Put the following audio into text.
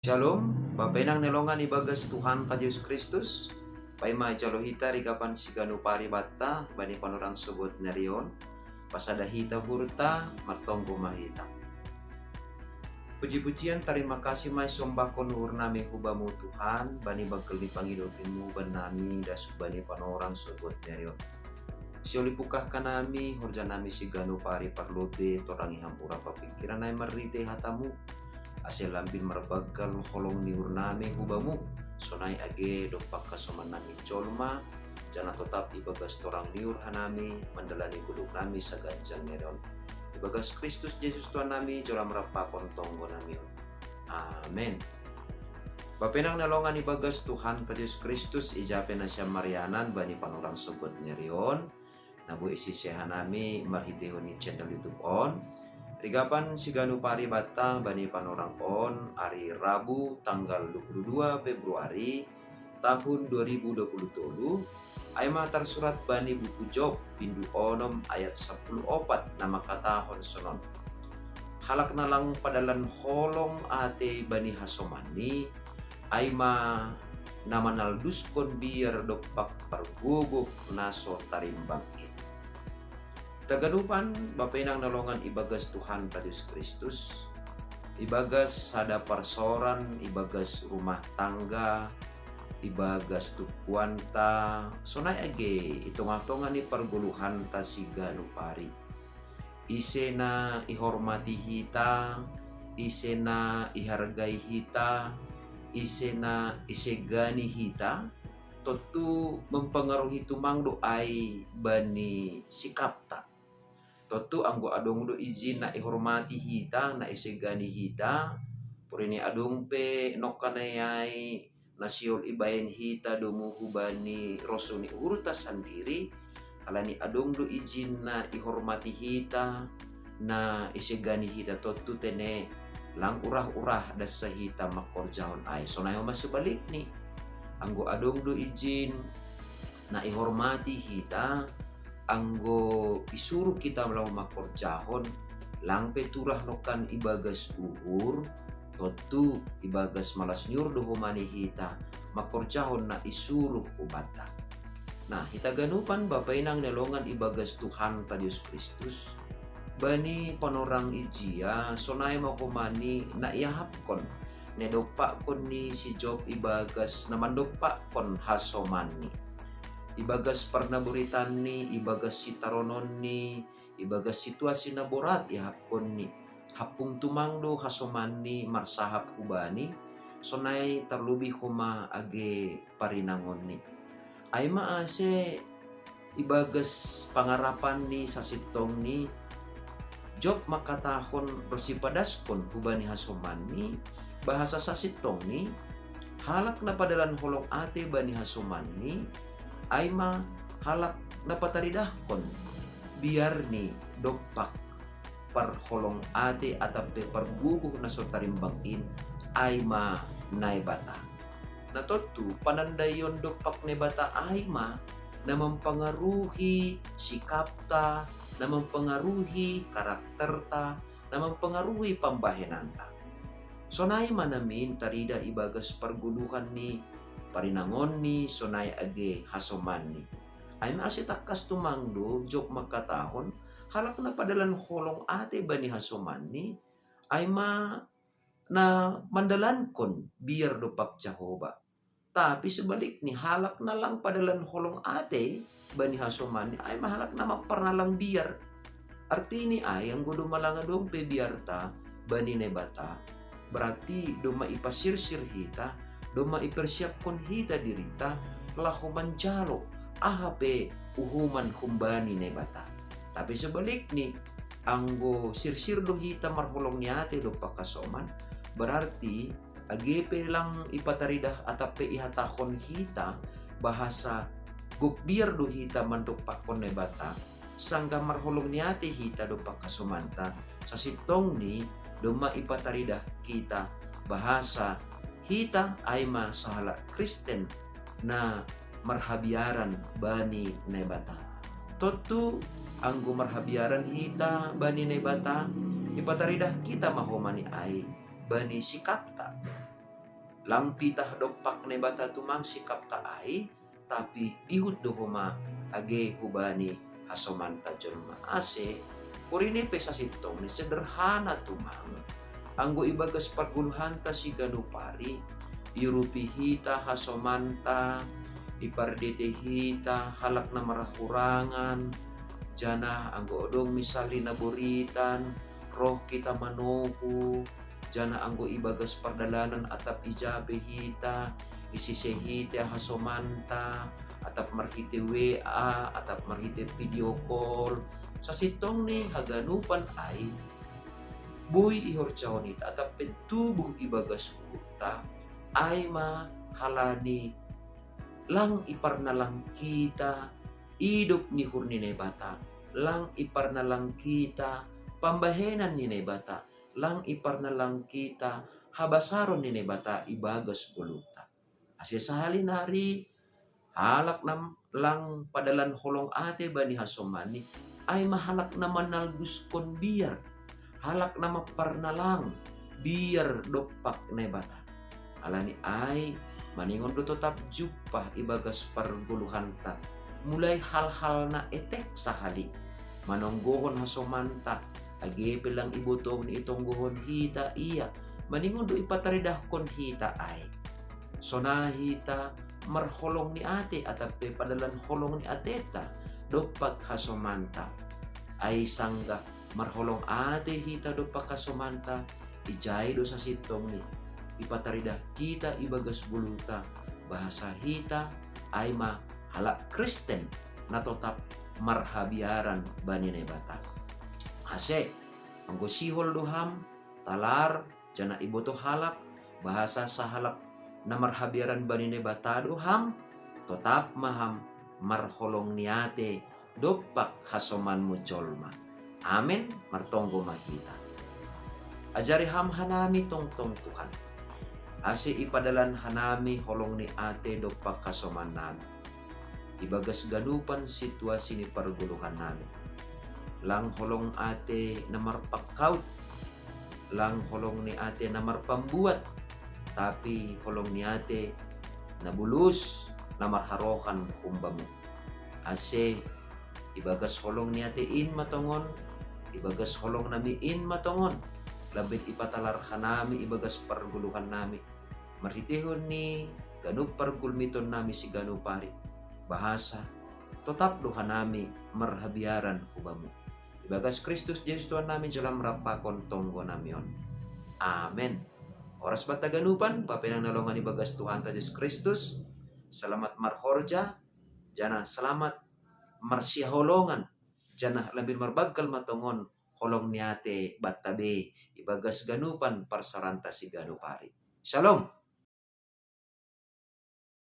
Shalom, bapenang nelongan ibagas Tuhan ta Yesus Kristus. Paima jalohita rigapan siganu pari batta bani panorang subot nerion. Pasada hita hurta martonggo mahita. Puji-pujian terima kasih mai sombakon nur nami hubamu Tuhan bani bagel di pangidopimu ban nami dasu bani panorang subot nerion. Sioli pukah kanami horja nami siganu pari parlobe torangi hampura papikiran nai marite hatamu. Asal lambin marbagal holong ni urname hubamu sonai age dopak kasoman nami colma jana tetap ibagas torang liur hanami mandalani guluk nami saganjang neron ibagas Kristus Yesus Tuhan nami jolam rapakon tonggo nami. Amen. Bapenang nalongan ibagas Tuhan ka Yesus Kristus ijape na siya marianan bani panorang subot nerion nabu isi sehanami marhidehon ni channel YouTube on. Rigapan siganu pari bata bani panorang on hari Rabu tanggal 22 Februari tahun 2020 aima tersurat bani buku Job pindu onom ayat 10 opat nama katahon sonon halak nalang padalan holong ate bani hasomani aima nama naldus kon biar dopak perguguk naso tarimbang Tagadupan bapenang nalongan ibagas Tuhan Yesus Kristus, ibagas sada parsoran, ibagas rumah tangga, ibagas tukuanta, sonai age itung-atungan ni perguluhan ta siga nupari. Ise na ihormati hita, ise na ihargai hita, ise na isegani hita, tentu mempengaruhi tumang doai bani sikap ta. Totu anggo adong do izin na ihormati hita na isegani hita purini adong pe nokanayai nasiol ibayan hita domu hubani rosoni urta sendiri kalani adong do izin na ihormati hita na isegani hita totu tene lang urah-urah dasa hita makorjahon ay sonayo masibalik ni anggo adong do izin na ihormati hita anggo isuruh kita melawan makorjahon lang peturah nokan ibagas uhur totu ibagas malas nyur do humani hita makorjahon na isuruh ubata. Nah hita ganupan bapainang nelongan ibagas Tuhan ta Yesus Kristus bani panorang ijia sonai makumani na iahapkon nedopak kon ni si Job ibagas namandopak kon hasomani ibagas parnaburitan ni, ibagas sitaronon ni, ibagas situasi na borat ihapon ni. Hapung tumangdo hasoman ni marsahap hubani, sonay terlebih huma age parinangon ni. Ay maase ibagas pangarapan ni sa sitong ni, Job makatahon rosipadaskon hubani hasoman ni, bahasa sa sitong ni, halak na padalan holong ate bani hasoman ni, aima halak napataridahkon biar ni dopak parholong ate atape parguguh na so tarimbangin aima naibata. Natotu panandayon dopak nebata aima na mempengaruhi sikap ta, na mempengaruhi karakter ta, na mempengaruhi pambahenan ta. Sonay manamin tarida ibagas parguluhan ni parinangon ni sonay age hasoman ni. Ay maasitakas tumangdo Job makatahon halak na padalan holong ate bani hasoman ni ay na mandalan kon biar dopak Jehovah. Tapi sebalik ni halak na lang padalan holong ate bani hasoman ni ay mahalak na maparnalang biar. Artini ay ang gudo malangadong pe biar ta bani nebata berarti do maipasirsir hita do maipersiapkon hita dirita lahuman jalo ahape uhuman kumbani nebata. Tapi sebalik ni anggo sirsir do hita marholong ni ate do pakasoman berarti agepe lang ipataridah atape ihatahon hita bahasa gukbiar do hita mandok pakon nebata sangga marholong ni ate hita do pakasomanta sa sitong ni do maipataridah kita bahasa hita aima sahala Kristen na marhabiaran bani nebata. Totu anggo marhabiaran hita bani nebata ipataridah kita mahomani ay bani sikapta Lang pitah dopak ne bata tumang sikap taai, tapi ihut dohoma age hubani hasomanta jelma ase. Kurini pesa sitong ni sederhana tumang. Anggo ibagas perguluhanta si ganupari, irupi hita hasomanta, ipardete hita halak na marahurangan, jana anggo odong misali na buritan, roh kita manuhu, jana anggo ibagas pardalanan atap ijabe hita, isise hita hasomanta, atap marhite WA, atap marhite video call, sa sitong ni haganupan ay boy ihorcaonit atap pentubuh ibagas huta ay mahalani lang iparna lang kita hidup ni hurnine bata, lang iparna lang kita pambahenan ni bata, lang iparna lang kita habasaron ni bata ibagas buluta. Asya sahali nari halak nam lang padalan holong ate bani hasomani ay mahalak naman nalduskon biar halak nama parnalang biar dopak nebata alani ay maningon do tetap jupah ibagas perguluhanta mulai hal-hal na etek sahali manonggohon hasomanta age pelang ibutong ni itonggohon hita iya maningon do ipataridahkon hita ay sona hita marholong ni ate atape padalan holong ni ateta dopak hasomanta ay sangga marholong ate hita do pakasomanta ijay do sa sitong ni ipataridah kita ibagas buluta bahasa hita ay mahalak Kristen na tetap marhabiaran bani nebata ase anggo sihol duham talar jana iboto halak bahasa sahalak na marhabiaran bani nebata duham tetap maham marholong niate dopak hasoman mo jolma. Amen, martonggo mahita. Ajari ham hanami tongtong Tuhan. Ase ipadalan hanami holong ni ate dopak kasoman nami. Ibagas ganupan situasi ni perguluhan nami. Lang holong ate na marpakaut. Lang holong ni ate na marpambuat. Tapi holong ni ate na bulus na marharokan kumbamu. Ase ibagas holong ni ate in matongon, ibagas holong nami in matongon, labit ipatalar hanami ibagas perguluhan nami. Marhitihon ni ganup pergulmiton nami si ganupari. Bahasa, tetap doha nami marhabiaran kubamu. Ibagas Kristus Yesus Tuhan nami dalam rapakon tonggo namion. Amen. Oras bata ganupan, papenang nalongan ibagas Tuhan ta Yesus Kristus. Selamat marhorja, jana selamat marsiaholongan, jana labir marbagkal matongon holong niate batabe ibagas ganupan parsaranta si ganupari. Shalom.